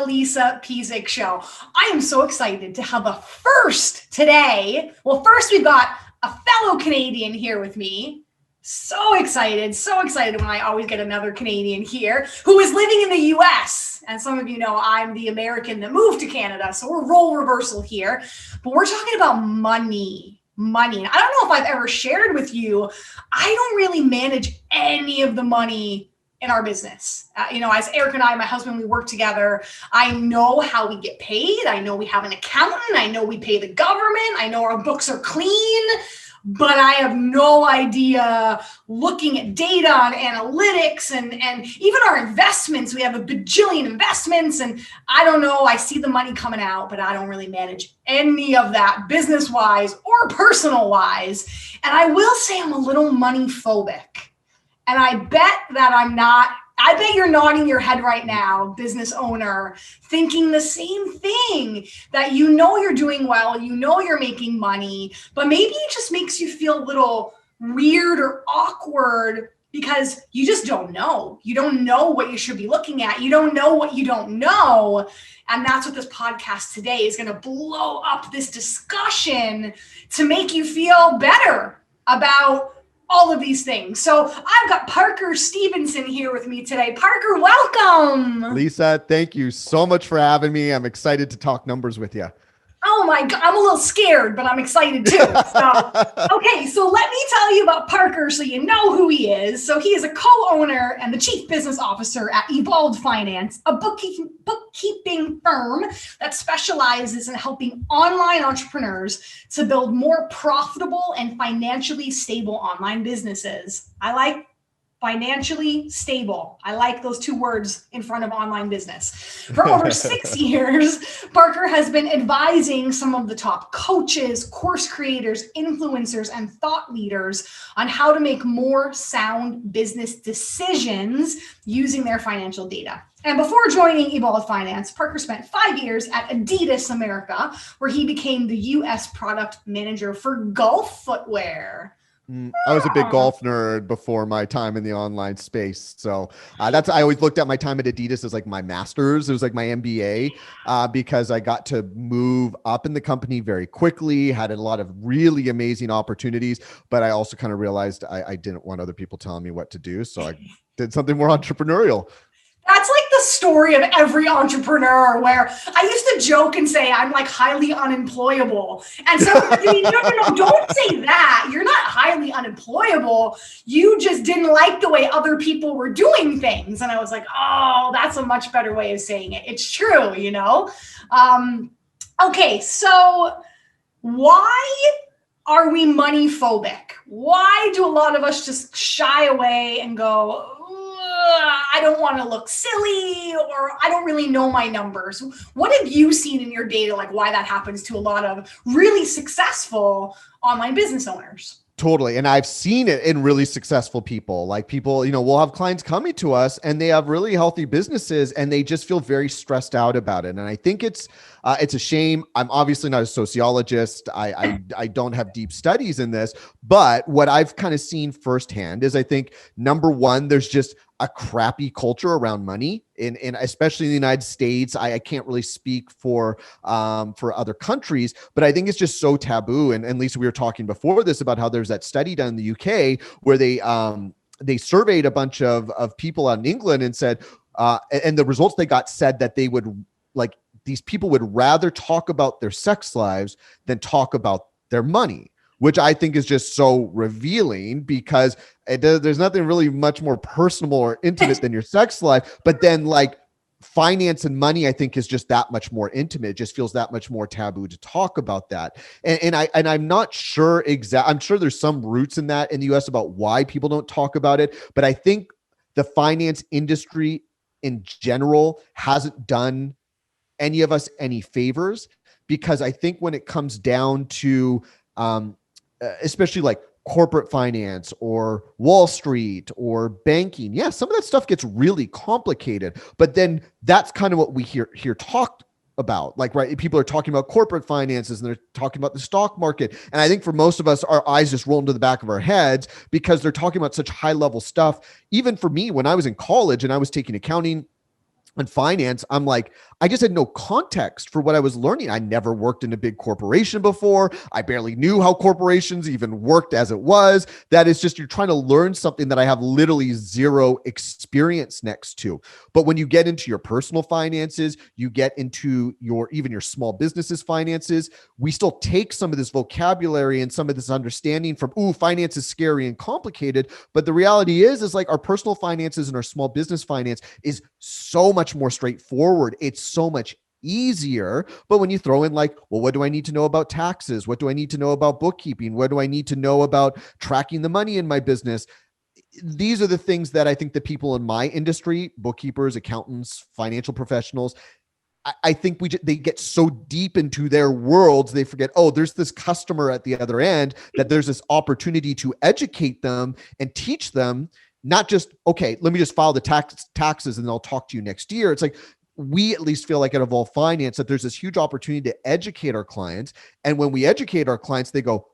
Lisa Pezik Show. I am so excited to have a first today. Well, first we've got a fellow Canadian here with me. So excited when I always get another Canadian here who is living in the US. And some of you know I'm the American that moved to Canada, so we're role reversal here. But we're talking about money. And I don't know if I've ever shared with you, I don't really manage any of the money in our business. As Eric and I, my husband, we work together. I know how we get paid. I know we have an accountant. I know we pay the government. I know our books are clean, but I have no idea looking at data and analytics and even our investments. We have a bajillion investments and I don't know. I see the money coming out, but I don't really manage any of that business-wise or personal-wise. And I will say I'm a little money phobic. And I bet that I'm not. I bet you're nodding your head right now, business owner, thinking the same thing, that you're doing well, you're making money, but maybe it just makes you feel a little weird or awkward because you just don't know. You don't know what you should be looking at. You don't know what you don't know. And that's what this podcast today is going to blow up this discussion to make you feel better about all of these things. So I've got Parker Stevenson here with me today. Parker, welcome. Lisa, thank you so much for having me. I'm excited to talk numbers with you. Oh my God, I'm a little scared, but I'm excited too. Okay, so let me tell you about Parker so you know who he is. So he is a co-owner and the chief business officer at Evolved Finance, a bookkeeping firm that specializes in helping online entrepreneurs to build more profitable and financially stable online businesses. I like financially stable. I like those two words in front of online business. For over 6 years, Parker has been advising some of the top coaches, course creators, influencers, and thought leaders on how to make more sound business decisions using their financial data. And before joining Evolved Finance, Parker spent 5 years at Adidas America, where he became the US product manager for golf footwear. I was a big golf nerd before my time in the online space. So I always looked at my time at Adidas as like my master's. It was like my MBA because I got to move up in the company very quickly, had a lot of really amazing opportunities, but I also kind of realized I didn't want other people telling me what to do. So I did something more entrepreneurial. That's like the story of every entrepreneur, where I used to joke and say I'm like highly unemployable. And so, no, don't say that. You're not highly unemployable. You just didn't like the way other people were doing things. And I was like, oh, that's a much better way of saying it. It's true, Okay, so why are we money phobic? Why do a lot of us just shy away and go, I don't want to look silly, or I don't really know my numbers? What have you seen in your data, like why that happens to a lot of really successful online business owners? Totally. And I've seen it in really successful people. Like people, we'll have clients coming to us and they have really healthy businesses and they just feel very stressed out about it. And I think it's a shame. I'm obviously not a sociologist. I don't have deep studies in this, but what I've kind of seen firsthand is I think number one, there's just a crappy culture around money in especially in the United States. I can't really speak for other countries, but I think it's just so taboo. And Lisa, we were talking before this about how there's that study done in the UK where they surveyed a bunch of people out in England and said, and the results they got said that they would these people would rather talk about their sex lives than talk about their money, which I think is just so revealing because there's nothing really much more personal or intimate than your sex life. But then like finance and money, I think is just that much more intimate. It just feels that much more taboo to talk about that. And I'm not sure I'm sure there's some roots in that in the US about why people don't talk about it. But I think the finance industry in general hasn't done any of us any favors, because I think when it comes down to especially like corporate finance or Wall Street or banking, yeah, some of that stuff gets really complicated, but then that's kind of what we hear talked about. Like, right, people are talking about corporate finances and they're talking about the stock market. And I think for most of us, our eyes just roll into the back of our heads because they're talking about such high level stuff. Even for me, when I was in college and I was taking accounting, in finance, I'm like, I just had no context for what I was learning. I never worked in a big corporation before. I barely knew how corporations even worked as it was. That is just, you're trying to learn something that I have literally zero experience next to. But when you get into your personal finances, you get into even your small businesses finances, we still take some of this vocabulary and some of this understanding from, finance is scary and complicated. But the reality is like our personal finances and our small business finance is so much more straightforward. It's so much easier. But when you throw in like, well, what do I need to know about taxes? What do I need to know about bookkeeping? What do I need to know about tracking the money in my business? These are the things that I think the people in my industry, bookkeepers, accountants, financial professionals, I think they get so deep into their worlds, they forget, there's this customer at the other end, that there's this opportunity to educate them and teach them, not just, okay, let me just file the taxes and then I'll talk to you next year. It's like, we at least feel like at Evolve Finance that there's this huge opportunity to educate our clients. And when we educate our clients, they go,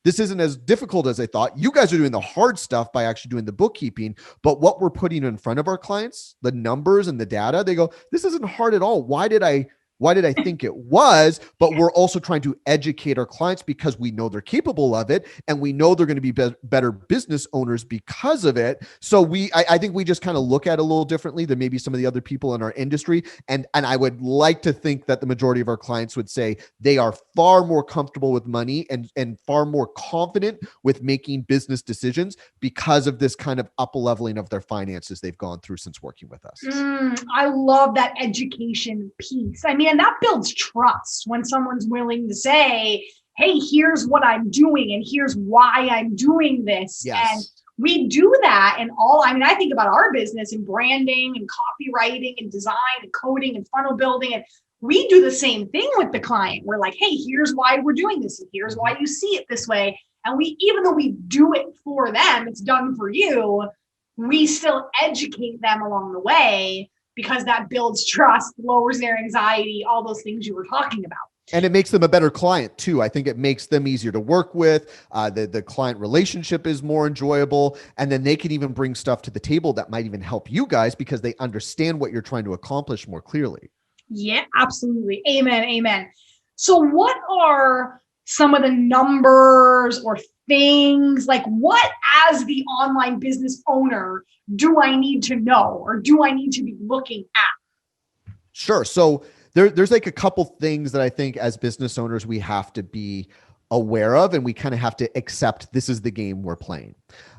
this isn't as difficult as I thought. You guys are doing the hard stuff by actually doing the bookkeeping, but what we're putting in front of our clients, the numbers and the data, they go, this isn't hard at all. Why did I think it was? But we're also trying to educate our clients because we know they're capable of it, and we know they're going to be better business owners because of it. So I think we just kind of look at it a little differently than maybe some of the other people in our industry. And I would like to think that the majority of our clients would say they are far more comfortable with money and far more confident with making business decisions because of this kind of up-leveling of their finances they've gone through since working with us. I love that education piece. I mean, and that builds trust when someone's willing to say, hey, here's what I'm doing and here's why I'm doing this. Yes. And we do that I think about our business in branding and copywriting and design and coding and funnel building. And we do the same thing with the client. We're like, hey, here's why we're doing this. And here's why you see it this way. And even though we do it for them, it's done for you, we still educate them along the way, because that builds trust, lowers their anxiety, all those things you were talking about. And it makes them a better client too. I think it makes them easier to work with. The client relationship is more enjoyable. And then they can even bring stuff to the table that might even help you guys because they understand what you're trying to accomplish more clearly. Yeah, absolutely. Amen. Amen. So what are some of the numbers or things, like what as the online business owner do I need to know or do I need to be looking at? Sure. So there's like a couple things that I think as business owners we have to be aware of, and we kind of have to accept this is the game we're playing.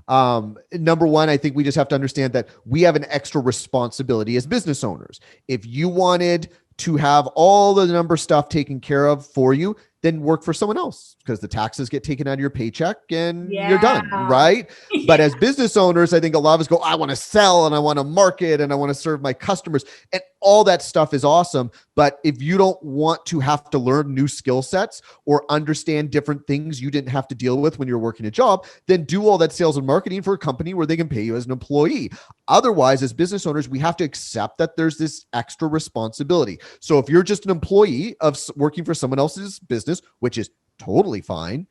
Number one, I think we just have to understand that we have an extra responsibility as business owners. If you wanted to have all the number stuff taken care of for you, then work for someone else, because the taxes get taken out of your paycheck and you're done, right? Yeah. But as business owners, I think a lot of us go, I want to sell and I want to market and I want to serve my customers, and all that stuff is awesome. But if you don't want to have to learn new skill sets or understand different things you didn't have to deal with when you're working a job, then do all that sales and marketing for a company where they can pay you as an employee. Otherwise, as business owners, we have to accept that there's this extra responsibility. So if you're just an employee of working for someone else's business, which is totally fine,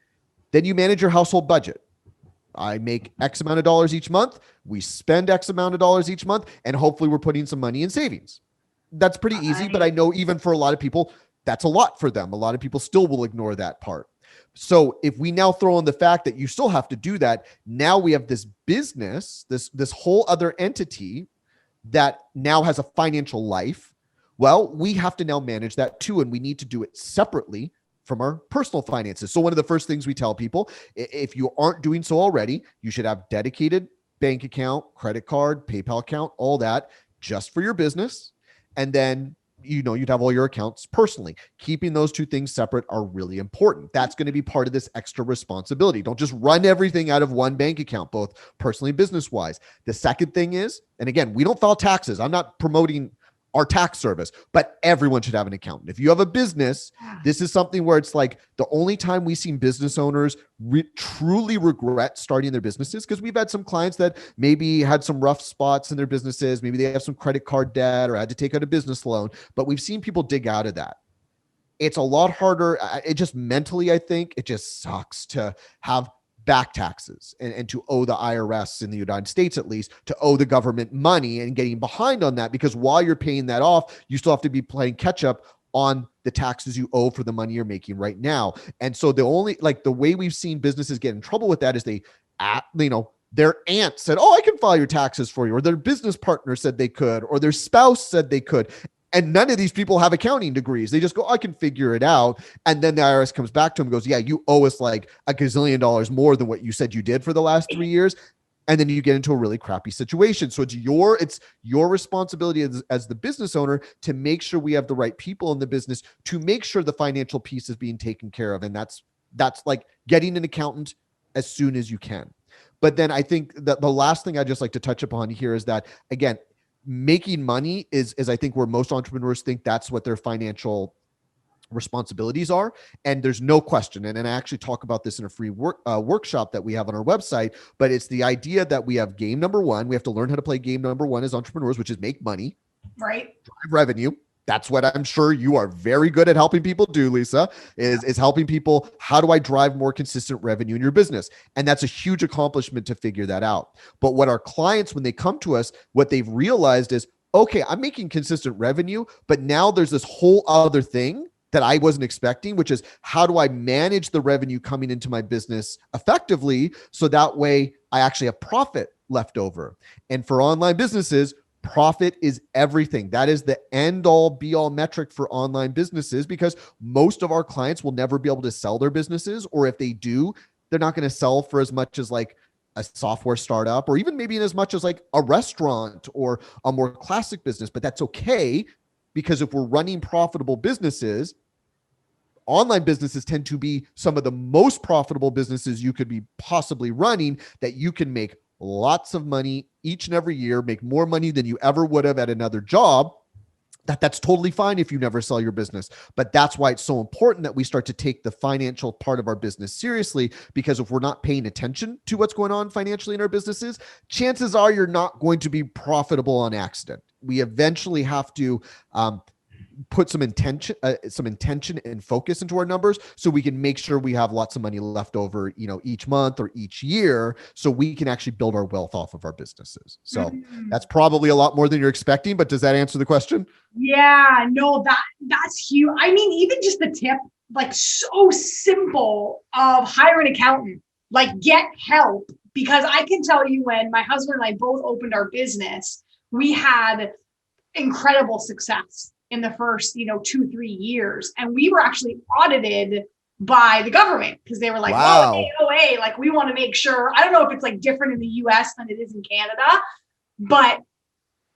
then you manage your household budget. I make X amount of dollars each month. We spend X amount of dollars each month, and hopefully we're putting some money in savings. That's pretty easy, but I know even for a lot of people, that's a lot for them. A lot of people still will ignore that part. So if we now throw in the fact that you still have to do that, now we have this business, this whole other entity that now has a financial life. Well, we have to now manage that too, and we need to do it separately from our personal finances. So one of the first things we tell people, if you aren't doing so already, you should have dedicated bank account, credit card, PayPal account, all that just for your business. And then, you'd have all your accounts personally. Keeping those two things separate are really important. That's going to be part of this extra responsibility. Don't just run everything out of one bank account, both personally and business-wise. The second thing is, and again, we don't file taxes. I'm not promoting our tax service, but everyone should have an accountant. If you have a business, this is something where it's like the only time we've seen business owners truly regret starting their businesses, because we've had some clients that maybe had some rough spots in their businesses. Maybe they have some credit card debt or had to take out a business loan, but we've seen people dig out of that. It's a lot harder. It just mentally, I think it just sucks to have back taxes and to owe the IRS in the United States, at least, to owe the government money and getting behind on that, because while you're paying that off, you still have to be playing catch up on the taxes you owe for the money you're making right now. And so the way we've seen businesses get in trouble with that is their aunt said, oh, I can file your taxes for you, or their business partner said they could, or their spouse said they could. And none of these people have accounting degrees. They just go, I can figure it out. And then the IRS comes back to them and goes, yeah, you owe us like $1 gazillion more than what you said you did for the last 3 years. And then you get into a really crappy situation. So it's your responsibility as the business owner to make sure we have the right people in the business, to make sure the financial piece is being taken care of. And that's like getting an accountant as soon as you can. But then I think that the last thing I'd just like to touch upon here is that, again, making money is I think where most entrepreneurs think that's what their financial responsibilities are. And there's no question. And I actually talk about this in a free workshop that we have on our website, but it's the idea that we have game number one. We have to learn how to play game number one as entrepreneurs, which is make money, right? Drive revenue. That's what I'm sure you are very good at helping people do, Lisa, is helping people. How do I drive more consistent revenue in your business? And that's a huge accomplishment to figure that out. But what our clients, when they come to us, what they've realized is, okay, I'm making consistent revenue, but now there's this whole other thing that I wasn't expecting, which is how do I manage the revenue coming into my business effectively so that way I actually have profit left over. And for online businesses, profit is everything. That is the end all be all metric for online businesses, because most of our clients will never be able to sell their businesses, or if they do, they're not going to sell for as much as like a software startup, or even maybe as much as like a restaurant or a more classic business. But that's okay, because if we're running profitable businesses, online businesses tend to be some of the most profitable businesses you could be possibly running, that you can make lots of money each and every year, make more money than you ever would have at another job. That's totally fine if you never sell your business. But that's why it's so important that we start to take the financial part of our business seriously, because if we're not paying attention to what's going on financially in our businesses, chances are you're not going to be profitable on accident. We eventually have to put some intention and focus into our numbers so we can make sure we have lots of money left over, each month or each year, so we can actually build our wealth off of our businesses. So that's probably a lot more than you're expecting, but does that answer the question? Yeah, no, that's huge. I mean, even just the tip, like so simple, of hire an accountant, like get help, because I can tell you when my husband and I both opened our business, we had incredible success in the first, 2-3 years. And we were actually audited by the government, because they were like, wow. Whoa, AOA, like we want to make sure. I don't know if it's like different in the US than it is in Canada, but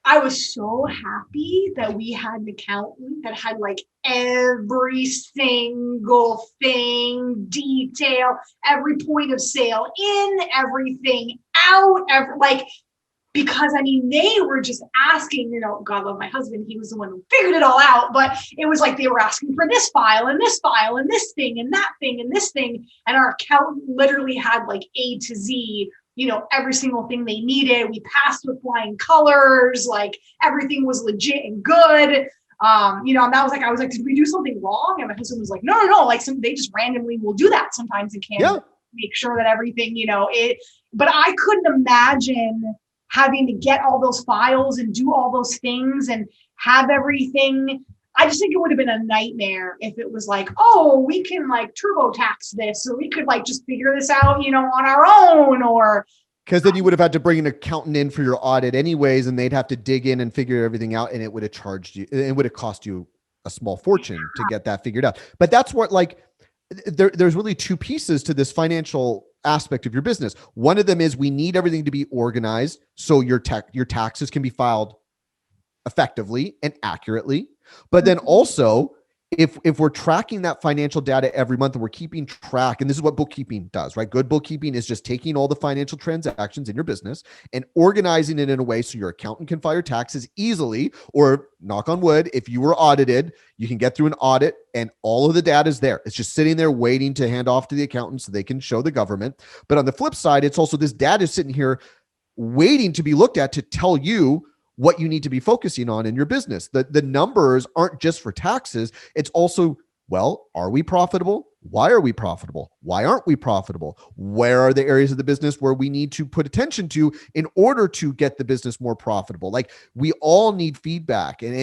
I was so happy that we had an accountant that had like every single thing, detail, every point of sale in, everything out, because I mean, they were just asking, God love my husband, he was the one who figured it all out, but it was like they were asking for this file and this file and this thing and that thing and this thing. And our accountant literally had like A to Z, every single thing they needed. We passed with flying colors, like everything was legit and good. And I was like, did we do something wrong? And my husband was like, no, like they just randomly will do that sometimes in Canada, make sure that everything, but I couldn't imagine having to get all those files and do all those things and have everything. I just think it would have been a nightmare if it was like, oh, we can like TurboTax this, or we could like just figure this out, on our own, or. Because then you would have had to bring an accountant in for your audit anyways, and they'd have to dig in and figure everything out, and it would have cost you a small fortune to get that figured out. But that's what there's really two pieces to this financial aspect of your business. One of them is we need everything to be organized so your taxes can be filed effectively and accurately. But then also, if we're tracking that financial data every month and we're keeping track, and this is what bookkeeping does, right? Good bookkeeping is just taking all the financial transactions in your business and organizing it in a way so your accountant can file your taxes easily, or knock on wood, if you were audited, you can get through an audit and all of the data is there. It's just sitting there waiting to hand off to the accountant so they can show the government. But on the flip side, it's also this data sitting here waiting to be looked at to tell you what you need to be focusing on in your business. The numbers aren't just for taxes. It's also, well, are we profitable? Why are we profitable? Why aren't we profitable? Where are the areas of the business where we need to put attention to in order to get the business more profitable? Like, we all need feedback, and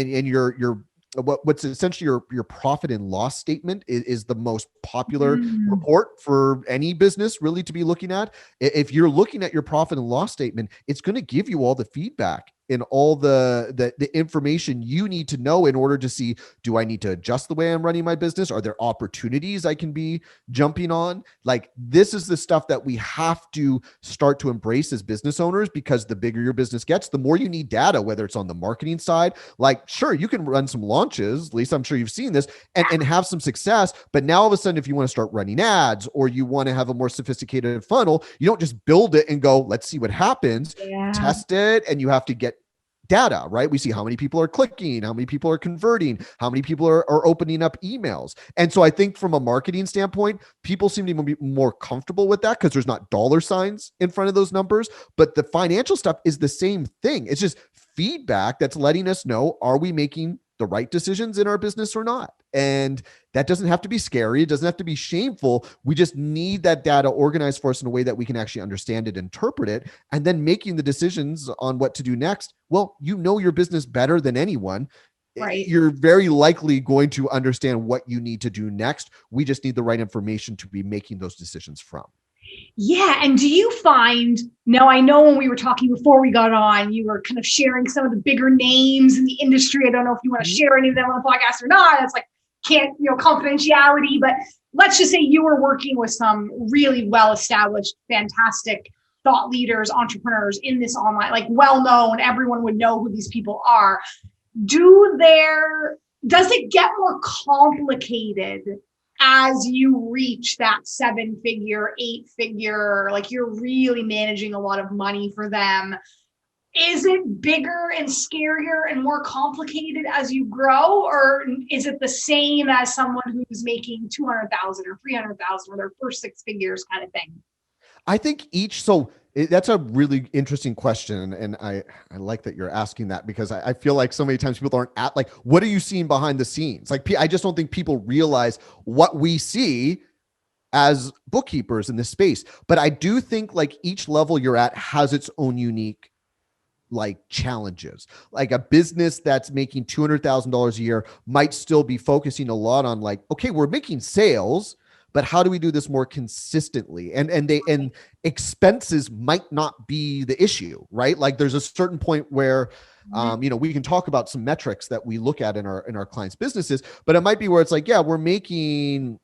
what's essentially your profit and loss statement is the most popular Mm, report for any business really to be looking at. If you're looking at your profit and loss statement, it's going to give you all the feedback and all the information you need to know in order to see, do I need to adjust the way I'm running my business? Are there opportunities I can be jumping on? Like, this is the stuff that we have to start to embrace as business owners, because the bigger your business gets, the more you need data, whether it's on the marketing side. Like, sure, you can run some launches, at least I'm sure you've seen this, and have some success. But now all of a sudden, if you want to start running ads or you want to have a more sophisticated funnel, you don't just build it and go, let's see what happens. yeah. Test it, and you have to get data, right? We see how many people are clicking, how many people are converting, how many people are opening up emails. And so I think from a marketing standpoint, people seem to be more comfortable with that because there's not dollar signs in front of those numbers. But the financial stuff is the same thing. It's just feedback that's letting us know, are we making the right decisions in our business or not? And that doesn't have to be scary. It doesn't have to be shameful. We just need that data organized for us in a way that we can actually understand it, interpret it, and then making the decisions on what to do next. Well, you know your business better than anyone. Right. You're very likely going to understand what you need to do next. We just need the right information to be making those decisions from. Yeah. And do you find, now I know when we were talking before we got on, you were kind of sharing some of the bigger names in the industry. I don't know if you want to share any of them on the podcast or not. It's like, can't, confidentiality, but let's just say you were working with some really well-established, fantastic thought leaders, entrepreneurs in this online, like well-known, everyone would know who these people are. Does it get more complicated as you reach that 7-figure, 8-figure, like you're really managing a lot of money for them? Is it bigger and scarier and more complicated as you grow, or is it the same as someone who's making 200,000 or 300,000 or their first 6 figures kind of thing? I think that's a really interesting question. And I like that you're asking that, because I feel like so many times people aren't at, like, what are you seeing behind the scenes? Like, I just don't think people realize what we see as bookkeepers in this space. But I do think like each level you're at has its own unique like challenges. Like, a business that's making $200,000 a year might still be focusing a lot on like, okay, we're making sales, but how do we do this more consistently? And expenses might not be the issue, right? Like, there's a certain point where we can talk about some metrics that we look at in our clients' businesses, but it might be where it's like, yeah, we're making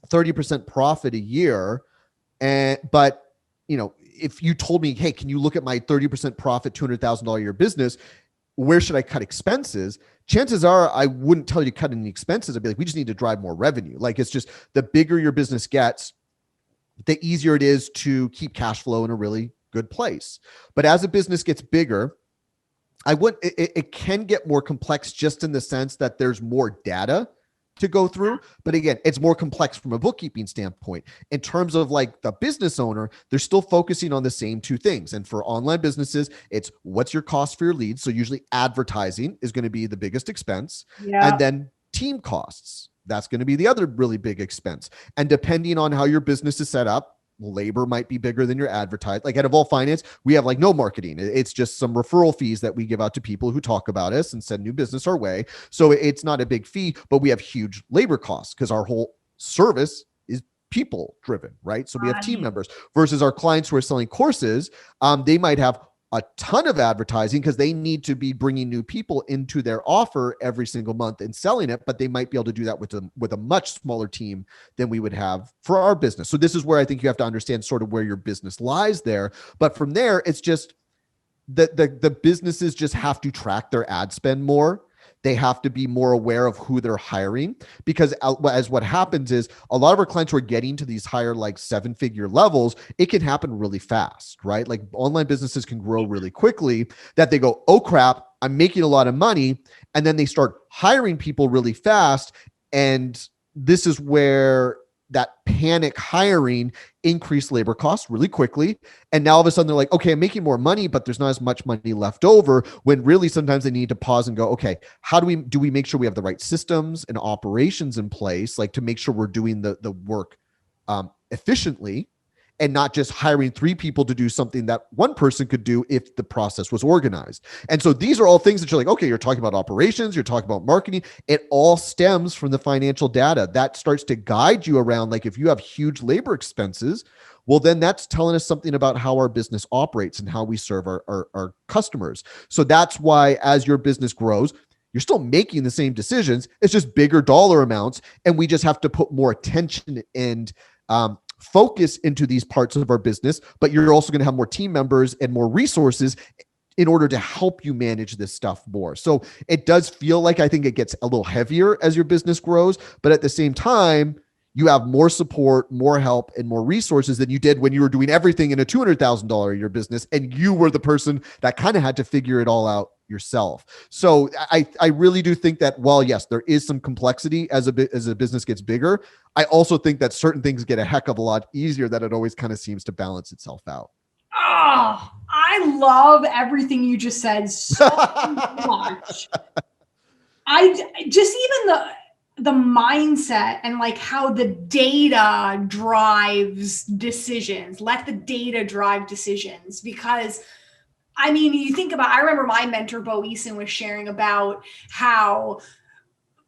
30% profit a year, but if you told me, hey, can you look at my 30% profit, $200,000 a year business, where should I cut expenses? Chances are I wouldn't tell you to cut any expenses. I'd be like, we just need to drive more revenue. Like, it's just the bigger your business gets, the easier it is to keep cash flow in a really good place. But as a business gets bigger, it can get more complex, just in the sense that there's more data to go through. But again, it's more complex from a bookkeeping standpoint. In terms of like the business owner, they're still focusing on the same two things. And for online businesses, it's what's your cost for your leads. So usually advertising is going to be the biggest expense. Yeah. And then team costs. That's going to be the other really big expense. And depending on how your business is set up, labor might be bigger than your advertising. Like, at Evolve Finance, we have like no marketing. It's just some referral fees that we give out to people who talk about us and send new business our way. So it's not a big fee, but we have huge labor costs because our whole service is people driven, right? So we have team members versus our clients who are selling courses. They might have a ton of advertising because they need to be bringing new people into their offer every single month and selling it, but they might be able to do that with a much smaller team than we would have for our business. So this is where I think you have to understand sort of where your business lies there. But from there, it's just the businesses just have to track their ad spend more. They have to be more aware of who they're hiring, because as what happens is a lot of our clients who are getting to these higher, like 7-figure levels, it can happen really fast, right? Like, online businesses can grow really quickly that they go, oh crap, I'm making a lot of money. And then they start hiring people really fast. And this is where that panic hiring increased labor costs really quickly. And now all of a sudden they're like, okay, I'm making more money, but there's not as much money left over, when really sometimes they need to pause and go, okay, how do we make sure we have the right systems and operations in place, like to make sure we're doing the work efficiently, and not just hiring 3 people to do something that one person could do if the process was organized. And so these are all things that you're like, okay, you're talking about operations, you're talking about marketing. It all stems from the financial data that starts to guide you around. Like if you have huge labor expenses, well, then that's telling us something about how our business operates and how we serve our customers. So that's why as your business grows, you're still making the same decisions. It's just bigger dollar amounts. And we just have to put more attention and focus into these parts of our business, but you're also going to have more team members and more resources in order to help you manage this stuff more. So it does feel like, I think it gets a little heavier as your business grows, but at the same time, you have more support, more help, and more resources than you did when you were doing everything in a $200,000 a year business, and you were the person that kind of had to figure it all out yourself. So I really do think that while yes, there is some complexity as a business gets bigger, I also think that certain things get a heck of a lot easier, that it always kind of seems to balance itself out. Oh, I love everything you just said so much. I just, even the mindset and like how the data drives decisions. Let the data drive decisions, because I mean, you think about, I remember my mentor, Bo Eason, was sharing about how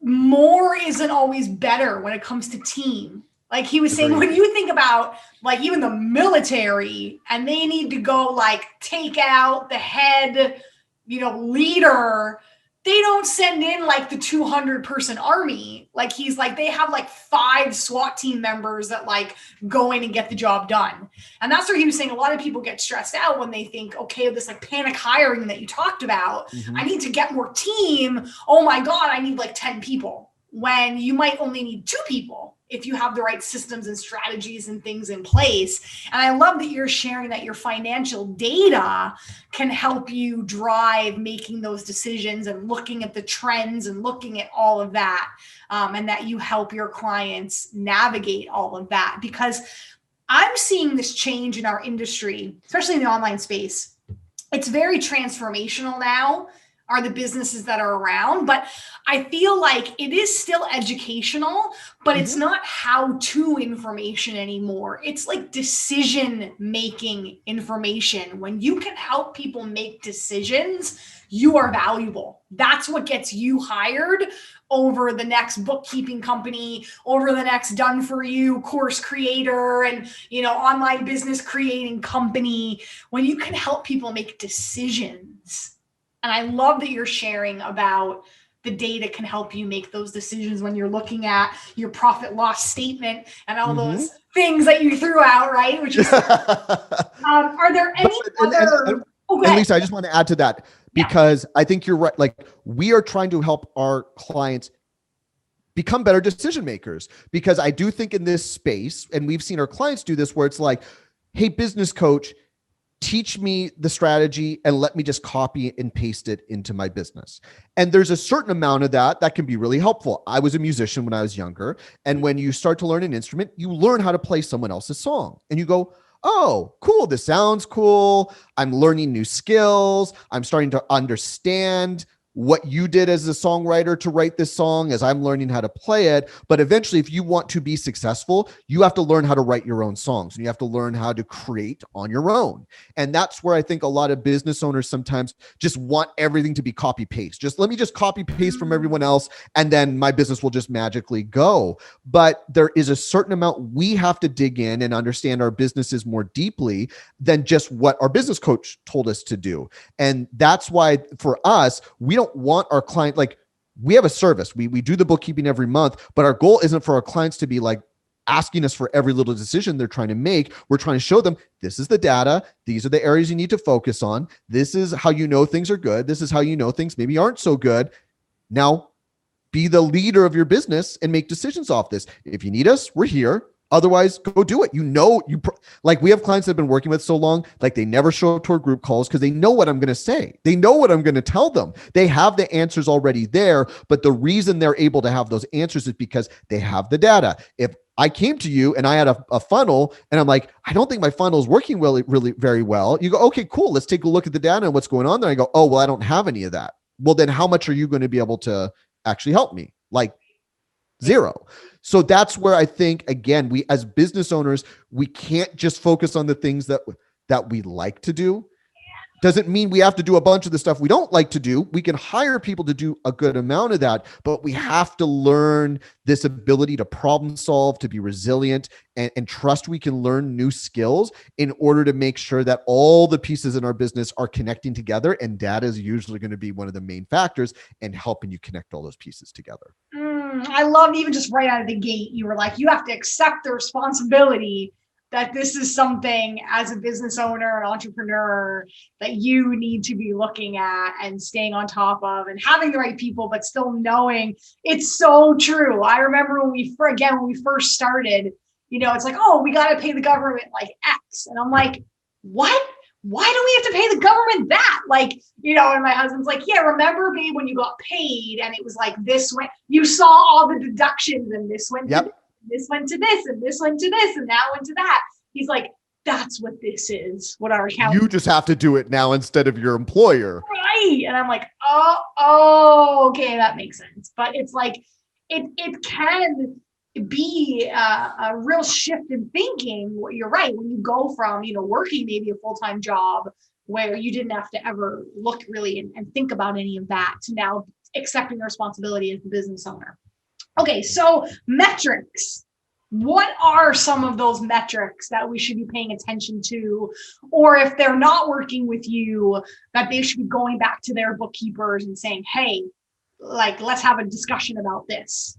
more isn't always better when it comes to team. Like he was saying, when you think about like even the military, and they need to go like take out the head, leader, they don't send in like the 200-person army. Like he's like, they have like 5 SWAT team members that like go in and get the job done. And that's where he was saying a lot of people get stressed out when they think, okay, this like panic hiring that you talked about, I need to get more team. Oh my God, I need like 10 people, when you might only need 2 people if you have the right systems and strategies and things in place. And I love that you're sharing that your financial data can help you drive making those decisions and looking at the trends and looking at all of that. And that you help your clients navigate all of that, because I'm seeing this change in our industry, especially in the online space. It's very transformational now, are the businesses that are around, but I feel like it is still educational, but it's not how-to information anymore. It's like decision-making information. When you can help people make decisions, you are valuable. That's what gets you hired over the next bookkeeping company, over the next done-for-you course creator and, online business creating company. When you can help people make decisions. And I love that you're sharing about the data can help you make those decisions when you're looking at your profit loss statement and all those things that you threw out, right? Which is, are there any other? And Lisa, I just want to add to that, because I think you're right. Like, we are trying to help our clients become better decision makers, because I do think in this space, and we've seen our clients do this, where it's like, hey, business coach, teach me the strategy and let me just copy and paste it into my business. And there's a certain amount of that can be really helpful. I was a musician when I was younger. And when you start to learn an instrument, you learn how to play someone else's song. And you go, oh, cool. This sounds cool. I'm learning new skills. I'm starting to understand what you did as a songwriter to write this song as I'm learning how to play it. But eventually, if you want to be successful, you have to learn how to write your own songs, and you have to learn how to create on your own. And that's where I think a lot of business owners sometimes just want everything to be copy paste. Just let me just copy paste from everyone else, and then my business will just magically go. But there is a certain amount we have to dig in and understand our businesses more deeply than just what our business coach told us to do. And that's why for us, we don't want our client, like, we have a service. We do the bookkeeping every month, but our goal isn't for our clients to be like asking us for every little decision they're trying to make. We're trying to show them, this is the data. These are the areas you need to focus on. This is how you know things are good. This is how you know things maybe aren't so good. Now, be the leader of your business and make decisions off this. If you need us, we're here. Otherwise, go do it. Like we have clients that have been working with so long, like they never show up to our group calls because they know what I'm going to say. They know what I'm going to tell them. They have the answers already there. But the reason they're able to have those answers is because they have the data. If I came to you and I had a funnel and I'm like, I don't think my funnel is working really very well. You go, okay, cool. Let's take a look at the data and what's going on there. I go, oh, well, I don't have any of that. Well, then how much are you going to be able to actually help me? Like zero. So that's where I think, again, we as business owners, we can't just focus on the things that we like to do. Doesn't mean we have to do a bunch of the stuff we don't like to do. We can hire people to do a good amount of that, but we have to learn this ability to problem solve, to be resilient, and trust we can learn new skills in order to make sure that all the pieces in our business are connecting together. And data is usually going to be one of the main factors in helping you connect all those pieces together. I love even just right out of the gate, you were like, you have to accept the responsibility that this is something as a business owner, an entrepreneur, that you need to be looking at and staying on top of and having the right people, but still knowing it's so true. I remember when we first started, it's like, oh, we got to pay the government like X. And I'm like, what? Why do we have to pay the government that? And my husband's like, yeah, remember, babe, when you got paid and it was like this went, you saw all the deductions and this went to this went to this and this went to this and that went to that. He's like, that's what this is, what our account. You just have to do it now instead of your employer. Right. And I'm like, oh, okay, that makes sense. But it's like, it can be a real shift in thinking. You're right. When you go from, working maybe a full-time job where you didn't have to ever look really and think about any of that to now accepting the responsibility as the business owner. Okay, so metrics. What are some of those metrics that we should be paying attention to? Or if they're not working with you, that they should be going back to their bookkeepers and saying, hey, let's have a discussion about this.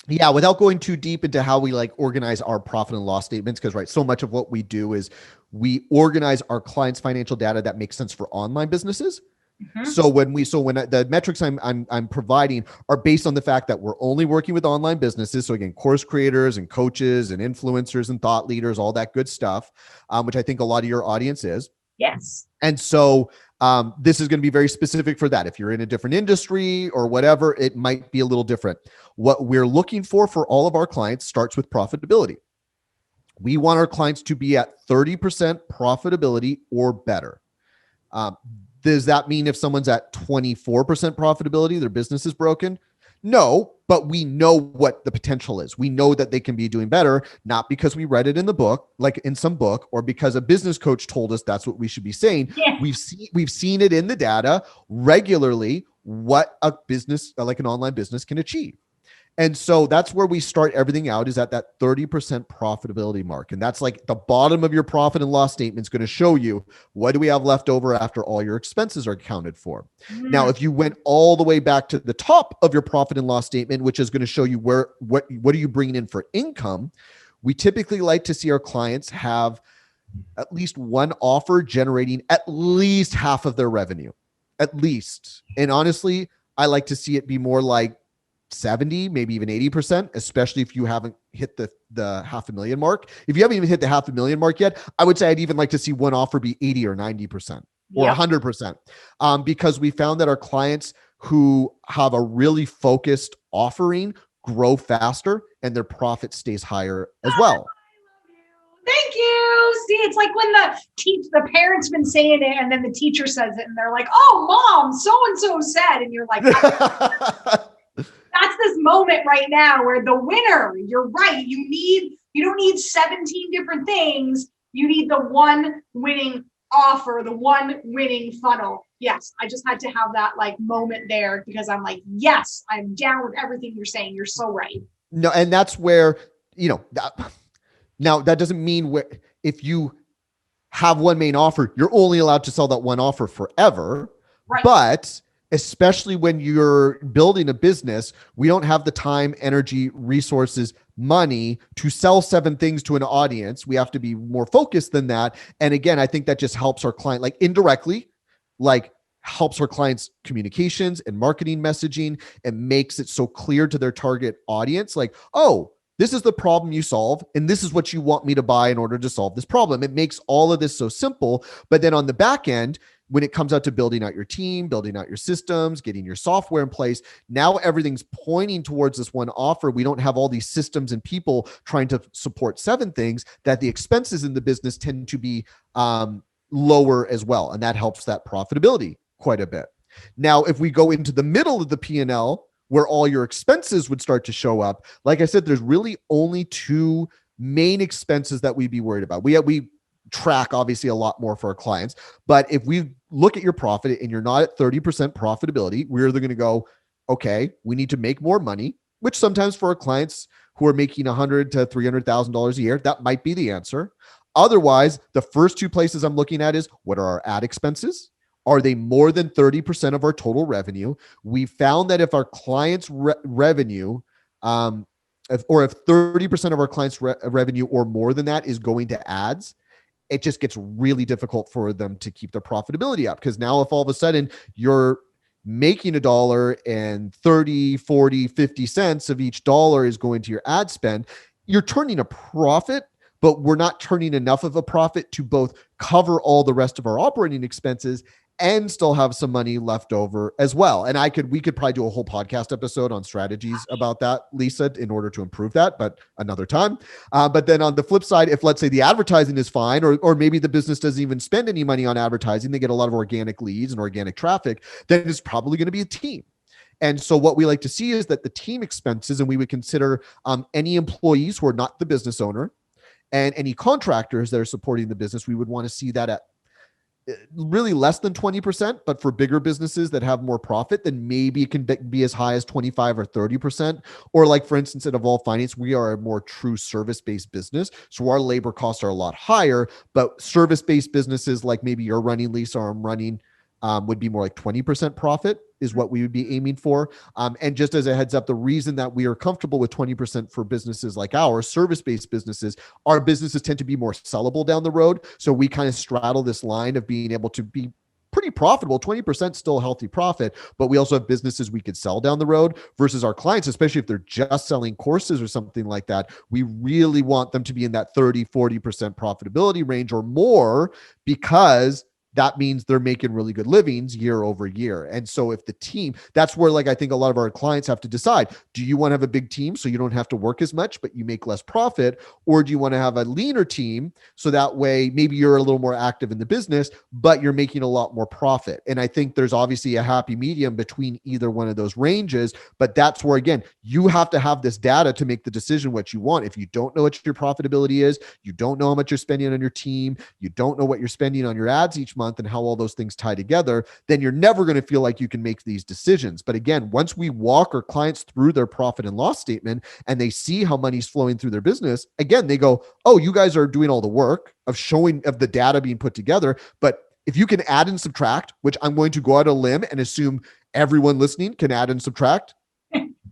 Yeah, without going too deep into how we organize our profit and loss statements, because so much of what we do is we organize our clients' financial data that makes sense for online businesses. Mm-hmm. So when the metrics I'm providing are based on the fact that we're only working with online businesses. So again, course creators and coaches and influencers and thought leaders, all that good stuff, which I think a lot of your audience is. Yes. And so this is going to be very specific for that. If you're in a different industry or whatever, it might be a little different. What we're looking for all of our clients starts with profitability. We want our clients to be at 30% profitability or better. Does that mean if someone's at 24% profitability, their business is broken? No, but we know what the potential is. We know that they can be doing better, not because we read it in the book, like in some book, or because a business coach told us that's what we should be saying. Yeah. We've seen it in the data regularly, what a business, like an online business, can achieve. And so that's where we start everything out, is at that 30% profitability mark. And that's like the bottom of your profit and loss statement is going to show you what do we have left over after all your expenses are accounted for. Now, if you went all the way back to the top of your profit and loss statement, which is going to show you what are you bringing in for income, we typically like to see our clients have at least one offer generating at least half of their revenue, at least. And honestly, I like to see it be more like 70, maybe even 80%, especially if you haven't hit the $500,000 mark. If you haven't even hit the $500,000 mark yet, I would say I'd even like to see one offer be 80 or 90% or 100%, because we found that our clients who have a really focused offering grow faster and their profit stays higher as well. Thank you. See, it's like when the parents been saying it and then the teacher says it and they're like, oh, mom, so-and-so said. And you're like, that's this moment right now where the winner, you're right. You don't need 17 different things. You need the one winning offer, the one winning funnel. Yes. I just had to have that moment there because I'm like, yes, I'm down with everything you're saying. You're so right. No. And that's where, now that doesn't mean if you have one main offer, you're only allowed to sell that one offer forever. Right. But especially when you're building a business, we don't have the time, energy, resources, money to sell 7 things to an audience. We have to be more focused than that. And again, I think that just helps our client, indirectly, helps our clients' communications and marketing messaging, and makes it so clear to their target audience, oh, This is the problem you solve, and this is what you want me to buy in order to solve this problem. It makes all of this so simple. But then on the back end, when it comes out to building out your team, building out your systems, getting your software in place, now everything's pointing towards this one offer. We don't have all these systems and people trying to support 7 things, that the expenses in the business tend to be lower as well. And that helps that profitability quite a bit. Now, if we go into the middle of the P&L, where all your expenses would start to show up, like I said, there's really only 2 main expenses that we'd be worried about. We track obviously a lot more for our clients, but if we look at your profit and you're not at 30% profitability, we're either going to go, okay, we need to make more money, which sometimes for our clients who are making $100,000 to $300,000 a year, that might be the answer. Otherwise, the first 2 places I'm looking at is, what are our ad expenses? Are they more than 30% of our total revenue? We found that if our clients' revenue, if 30% of our clients' revenue or more than that is going to ads, it just gets really difficult for them to keep their profitability up. Because now if all of a sudden you're making $1 and 30, 40, 50 cents of each dollar is going to your ad spend, you're turning a profit, but we're not turning enough of a profit to both cover all the rest of our operating expenses and still have some money left over as well. And we could probably do a whole podcast episode on strategies about that, Lisa, in order to improve that, but another time. But then on the flip side, if let's say the advertising is fine, or maybe the business doesn't even spend any money on advertising, they get a lot of organic leads and organic traffic, then it's probably going to be a team. And so what we like to see is that the team expenses, and we would consider any employees who are not the business owner and any contractors that are supporting the business, we would want to see that at really less than 20%, but for bigger businesses that have more profit, then maybe it can be as high as 25 or 30%. Or like, for instance, at Evolve Finance, we are a more true service-based business. So our labor costs are a lot higher, but service-based businesses like maybe you're running, Lisa, or I'm running, would be more like 20% profit is what we would be aiming for. And just as a heads up, the reason that we are comfortable with 20% for businesses like ours, service-based businesses, our businesses tend to be more sellable down the road. So we kind of straddle this line of being able to be pretty profitable. 20% still a healthy profit, but we also have businesses we could sell down the road versus our clients, especially if they're just selling courses or something like that. We really want them to be in that 30, 40% profitability range or more, because that means they're making really good livings year over year. And so if the team, that's where, like, I think a lot of our clients have to decide, do you want to have a big team so you don't have to work as much, but you make less profit? Or do you want to have a leaner team so that way maybe you're a little more active in the business, but you're making a lot more profit? And I think there's obviously a happy medium between either one of those ranges, but that's where, again, you have to have this data to make the decision what you want. If you don't know what your profitability is, you don't know how much you're spending on your team, you don't know what you're spending on your ads each month and how all those things tie together, then you're never going to feel like you can make these decisions. But again, once we walk our clients through their profit and loss statement and they see how money's flowing through their business, again, they go, oh, you guys are doing all the work of showing of the data being put together. But if you can add and subtract, which I'm going to go out on a limb and assume everyone listening can add and subtract,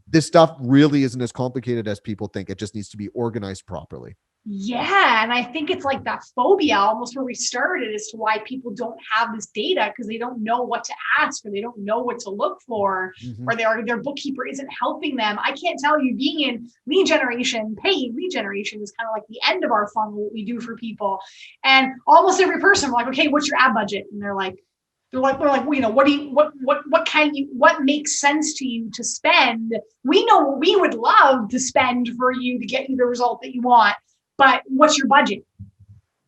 this stuff really isn't as complicated as people think. It just needs to be organized properly. Yeah. And I think it's like that phobia almost where we started as to why people don't have this data, because they don't know what to ask or they don't know what to look for, or their bookkeeper isn't helping them. I can't tell you, being in lead generation, paid lead generation is kind of like the end of our funnel, what we do for people. And almost every person, we're like, okay, what's your ad budget? And we're like, we're like, well, you know, what makes sense to you to spend? We know what we would love to spend for you to get you the result that you want. But what's your budget?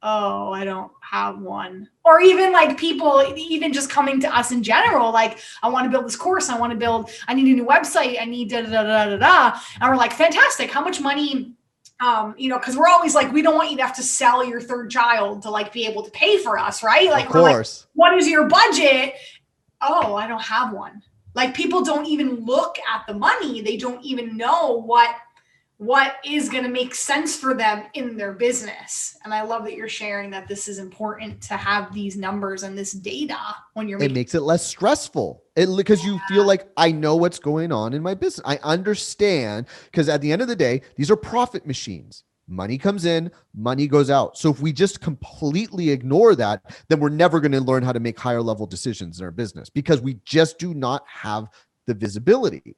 Oh, I don't have one. Or even like people, even just coming to us in general, like, I want to build this course. I need a new website. I need da, da, da, da, da, da. And we're like, fantastic. How much money, because we're always like, we don't want you to have to sell your third child to like be able to pay for us, right? Like, of course. We're like, what is your budget? Oh, I don't have one. Like, people don't even look at the money. They don't even know what is going to make sense for them in their business. And I love that you're sharing that this is important to have these numbers and this data when you're it makes it less stressful because you feel like, I know what's going on in my business. I understand, because at the end of the day, these are profit machines. Money comes in, money goes out. So if we just completely ignore that, then we're never going to learn how to make higher level decisions in our business, because we just do not have the visibility.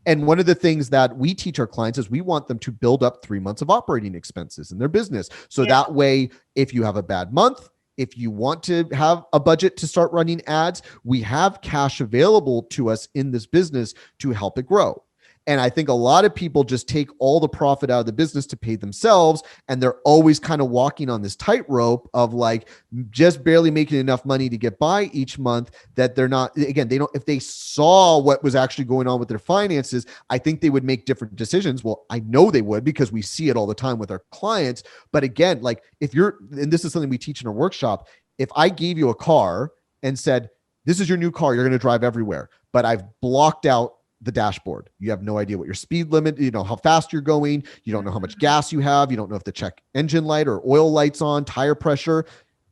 And one of the things that we teach our clients is we want them to build up 3 months of operating expenses in their business. So that way, if you have a bad month, if you want to have a budget to start running ads, we have cash available to us in this business to help it grow. And I think a lot of people just take all the profit out of the business to pay themselves. And they're always kind of walking on this tightrope of like just barely making enough money to get by each month, that they're not, again, they don't, if they saw what was actually going on with their finances, I think they would make different decisions. Well, I know they would, because we see it all the time with our clients. But again, like if you're, and this is something we teach in our workshop, if I gave you a car and said, this is your new car, you're going to drive everywhere, but I've blocked out the dashboard. You have no idea what your speed limit, how fast you're going. You don't know how much gas you have. You don't know if the check engine light or oil light's on, tire pressure.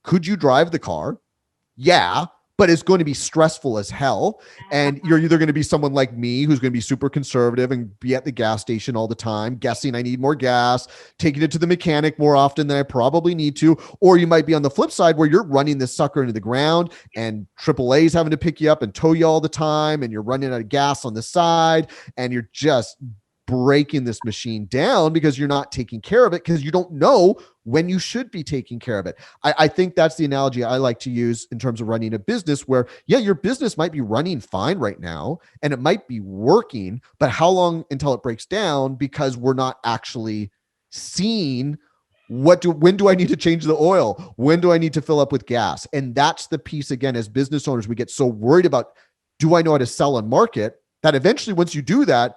Could you drive the car? Yeah, but it's going to be stressful as hell. And you're either going to be someone like me who's going to be super conservative and be at the gas station all the time, guessing I need more gas, taking it to the mechanic more often than I probably need to. Or you might be on the flip side where you're running this sucker into the ground and AAA is having to pick you up and tow you all the time. And you're running out of gas on the side and you're just breaking this machine down because you're not taking care of it, because you don't know when you should be taking care of it. I think that's the analogy I like to use in terms of running a business where, yeah, your business might be running fine right now and it might be working, but how long until it breaks down? Because we're not actually seeing when do I need to change the oil? When do I need to fill up with gas? And that's the piece, again, as business owners, we get so worried about, do I know how to sell and market, that eventually once you do that,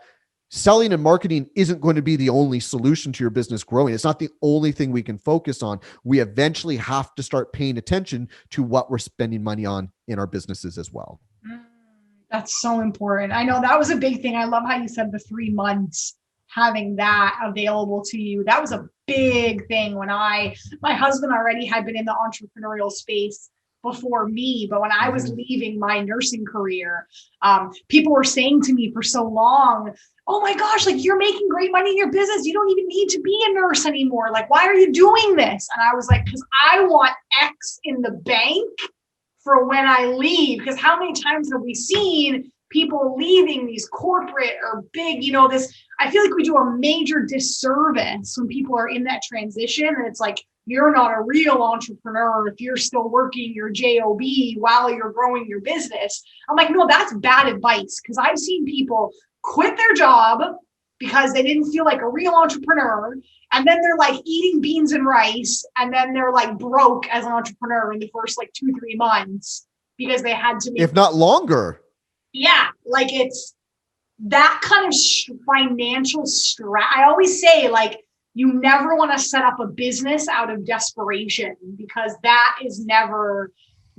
selling and marketing isn't going to be the only solution to your business growing. It's not the only thing we can focus on. We eventually have to start paying attention to what we're spending money on in our businesses as well. That's so important. I know that was a big thing. I love how you said the 3 months, having that available to you. That was a big thing when my husband already had been in the entrepreneurial space before me, but when I was leaving my nursing career, people were saying to me for so long, oh my gosh, like you're making great money in your business. You don't even need to be a nurse anymore. Like, why are you doing this? And I was like, because I want X in the bank for when I leave. Because how many times have we seen people leaving these corporate or big, this, I feel like we do a major disservice when people are in that transition. And it's like, you're not a real entrepreneur if you're still working your job while you're growing your business. I'm like, no, that's bad advice, because I've seen people quit their job because they didn't feel like a real entrepreneur. And then they're like eating beans and rice. And then they're like broke as an entrepreneur in the first like 2-3 months because they had to make, if not longer. Yeah. Like it's that kind of financial stress. I always say, like, you never want to set up a business out of desperation, because that is never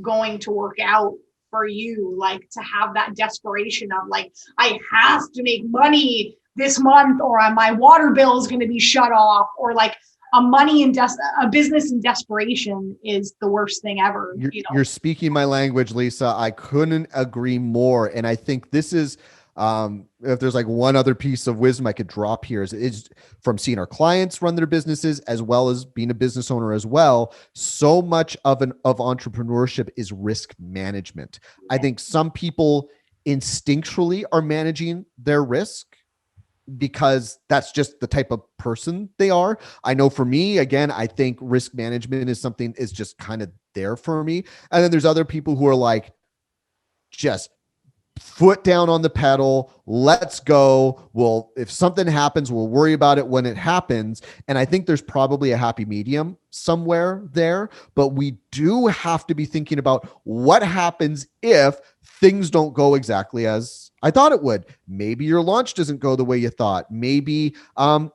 going to work out for you. Like, to have that desperation of like, I have to make money this month or my water bill is going to be shut off, or like a business in desperation is the worst thing ever. You're speaking my language, Lisa. I couldn't agree more. And I think this is, if there's like one other piece of wisdom I could drop here, is from seeing our clients run their businesses as well as being a business owner as well. So much of entrepreneurship is risk management. I think some people instinctually are managing their risk because that's just the type of person they are. I know for me, again, I think risk management is just kind of there for me. And then there's other people who are like, just foot down on the pedal, let's go. Well, if something happens, we'll worry about it when it happens. And I think there's probably a happy medium somewhere there, but we do have to be thinking about what happens if things don't go exactly as I thought it would. Maybe your launch doesn't go the way you thought. Maybe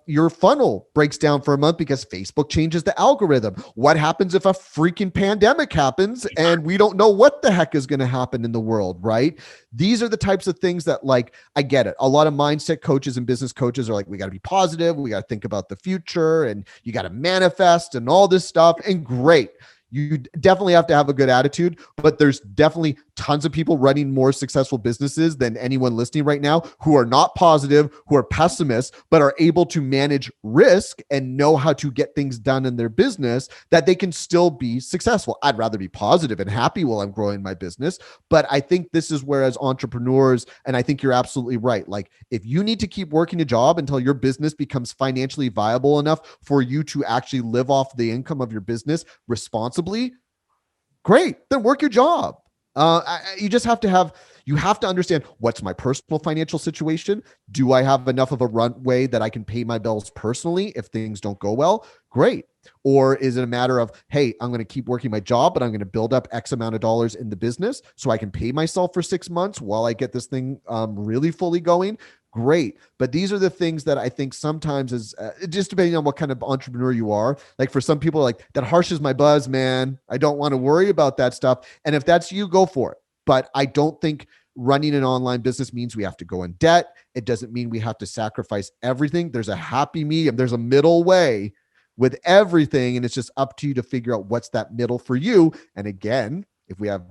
your funnel breaks down for a month because Facebook changes the algorithm. What happens if a freaking pandemic happens and we don't know what the heck is going to happen in the world, right? These are the types of things that, like, I get it. A lot of mindset coaches and business coaches are like, we got to be positive. We got to think about the future and you got to manifest and all this stuff. And great. You definitely have to have a good attitude, but there's definitely tons of people running more successful businesses than anyone listening right now who are not positive, who are pessimists, but are able to manage risk and know how to get things done in their business that they can still be successful. I'd rather be positive and happy while I'm growing my business. But I think this is where, as entrepreneurs, and I think you're absolutely right. Like, if you need to keep working a job until your business becomes financially viable enough for you to actually live off the income of your business responsibly, great, then work your job. You just have to understand, what's my personal financial situation? Do I have enough of a runway that I can pay my bills personally if things don't go well? Great. Or is it a matter of, hey, I'm going to keep working my job, but I'm going to build up X amount of dollars in the business so I can pay myself for 6 months while I get this thing really fully going? Great. But these are the things that I think sometimes is just depending on what kind of entrepreneur you are. Like, for some people, like, that harsh is my buzz, man. I don't want to worry about that stuff. And if that's you, go for it. But I don't think running an online business means we have to go in debt. It doesn't mean we have to sacrifice everything. There's a happy medium. There's a middle way with everything. And it's just up to you to figure out what's that middle for you. And again, if we have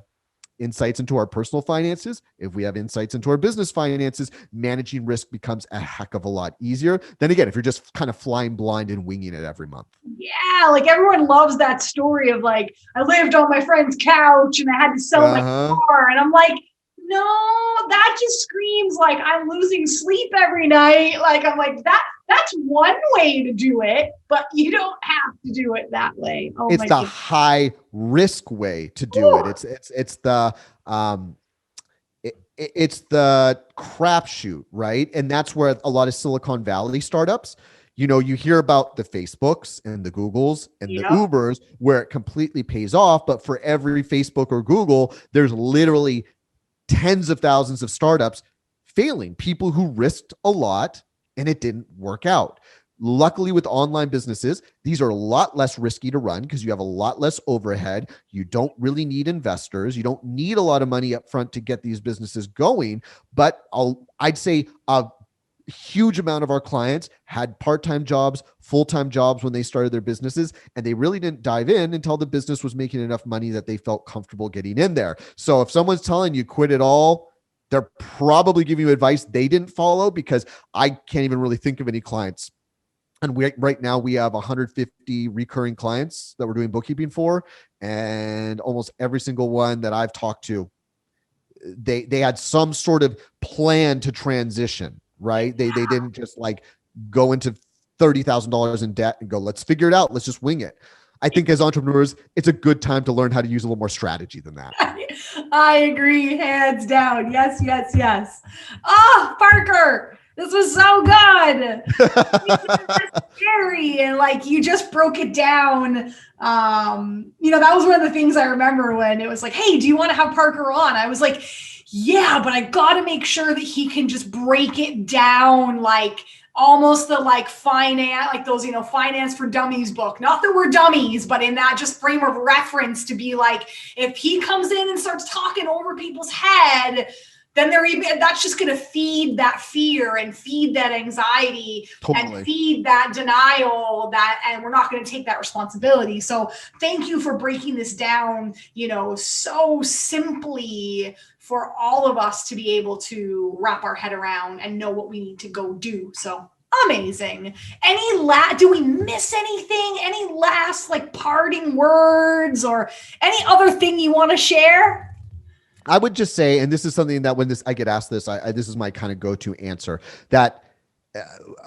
insights into our personal finances, if we have insights into our business finances, managing risk becomes a heck of a lot easier than, again, if you're just kind of flying blind and winging it every month. Yeah, like everyone loves that story of like, I lived on my friend's couch and I had to sell my car. And I'm like, no, that just screams like I'm losing sleep every night. Like, I'm like, that's one way to do it, but you don't have to do it that way. Oh, it's the high risk way to do it. It's the it's the crapshoot, right? And that's where a lot of Silicon Valley startups, you know, you hear about the Facebooks and the Googles and the Ubers where it completely pays off. But for every Facebook or Google, there's literally tens of thousands of startups failing, people who risked a lot and it didn't work out. Luckily, with online businesses, these are a lot less risky to run because you have a lot less overhead. You don't really need investors. You don't need a lot of money up front to get these businesses going. But I'd say a huge amount of our clients had part-time jobs, full-time jobs when they started their businesses, and they really didn't dive in until the business was making enough money that they felt comfortable getting in there. So if someone's telling you quit it all, they're probably giving you advice they didn't follow, because I can't even really think of any clients. And right now we have 150 recurring clients that we're doing bookkeeping for. And almost every single one that I've talked to, they had some sort of plan to transition, right? They didn't just like go into $30,000 in debt and go, let's figure it out. Let's just wing it. I think as entrepreneurs, it's a good time to learn how to use a little more strategy than that. I agree, hands down. Yes, yes, yes. Oh, Parker, this was so good. Scary, and like you just broke it down. That was one of the things I remember when it was like, hey, do you want to have Parker on? I was like, yeah, but I got to make sure that he can just break it down, like almost the like finance, like those, finance for dummies book. Not that we're dummies, but in that just frame of reference to be like, if he comes in and starts talking over people's head, then that's just going to feed that fear and feed that anxiety and feed that denial and we're not going to take that responsibility. So thank you for breaking this down, so simply for all of us to be able to wrap our head around and know what we need to go do. So amazing. Do we miss anything? Any last like parting words or any other thing you want to share? I would just say, and this is something that when I get asked this, this is my kind of go-to answer, that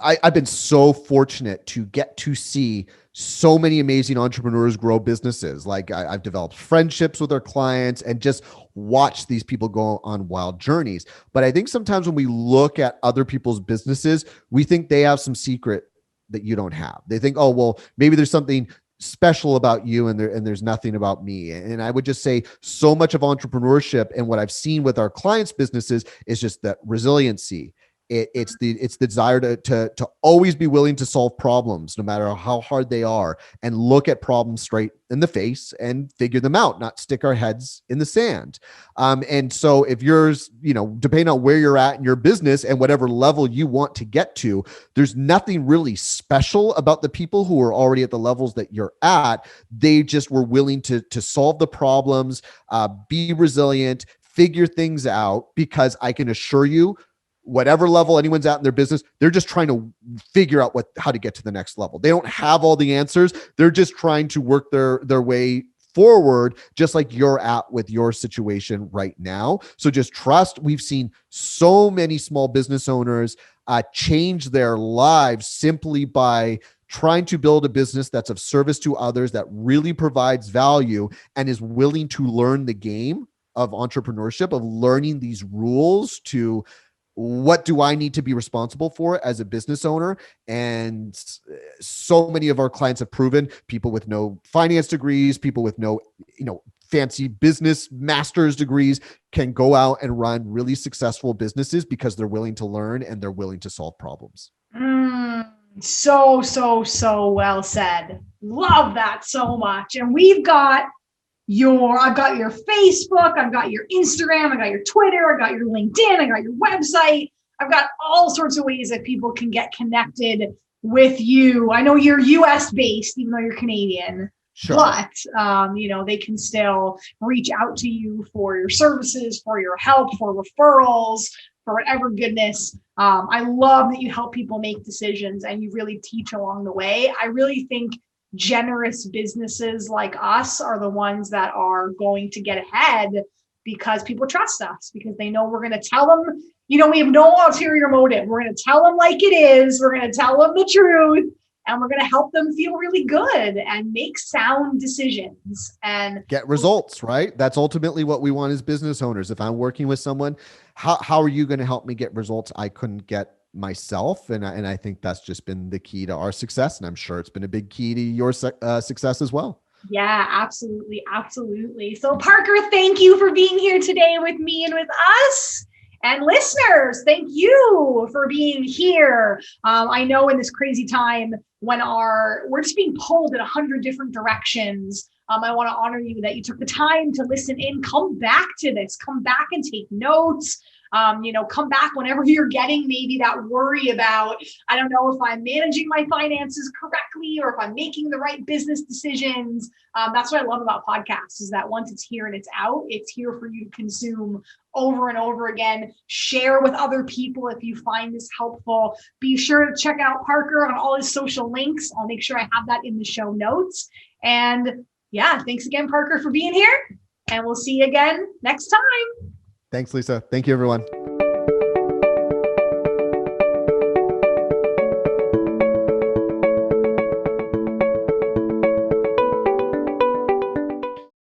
I've been so fortunate to get to see so many amazing entrepreneurs grow businesses. Like I've developed friendships with our clients and just watched these people go on wild journeys. But I think sometimes when we look at other people's businesses, we think they have some secret that you don't have. They think, oh, well, maybe there's something special about you and there's nothing about me. And I would just say so much of entrepreneurship and what I've seen with our clients' businesses is just that resiliency. It's the desire to always be willing to solve problems, no matter how hard they are, and look at problems straight in the face and figure them out, not stick our heads in the sand. And so if yours, depending on where you're at in your business and whatever level you want to get to, there's nothing really special about the people who are already at the levels that you're at. They just were willing to solve the problems, be resilient, figure things out, because I can assure you, whatever level anyone's at in their business, they're just trying to figure out how to get to the next level. They don't have all the answers. They're just trying to work their way forward, just like you're at with your situation right now. So just trust. We've seen so many small business owners change their lives simply by trying to build a business that's of service to others, that really provides value and is willing to learn the game of entrepreneurship, of learning these rules to what do I need to be responsible for as a business owner. And so many of our clients have proven, people with no finance degrees, people with no, fancy business master's degrees, can go out and run really successful businesses because they're willing to learn and they're willing to solve problems. So well said. Love that so much. And I've got your Facebook, I've got your Instagram, I got your Twitter, I got your LinkedIn, I got your website. I've got all sorts of ways that people can get connected with you. I know you're US based, even though you're Canadian, sure. But they can still reach out to you for your services, for your help, for referrals, for whatever goodness. I love that you help people make decisions and you really teach along the way. I really think generous businesses like us are the ones that are going to get ahead because people trust us, because they know we're going to tell them, we have no ulterior motive. We're going to tell them like it is. We're going to tell them the truth, and we're going to help them feel really good and make sound decisions and get results, right? That's ultimately what we want as business owners. If I'm working with someone, how are you going to help me get results I couldn't get myself? And I think that's just been the key to our success. And I'm sure it's been a big key to your success as well. Yeah, absolutely. Absolutely. So Parker, thank you for being here today with me and with us. And listeners, thank you for being here. I know in this crazy time when we're just being pulled in 100 different directions, I want to honor you that you took the time to listen in. Come back to this. Come back and take notes. Come back whenever you're getting maybe that worry about, I don't know if I'm managing my finances correctly or if I'm making the right business decisions. That's what I love about podcasts, is that once it's here and it's out, it's here for you to consume over and over again. Share with other people if you find this helpful. Be sure to check out Parker on all his social links. I'll make sure I have that in the show notes. And yeah, thanks again, Parker, for being here. And we'll see you again next time. Thanks, Lisa. Thank you, everyone.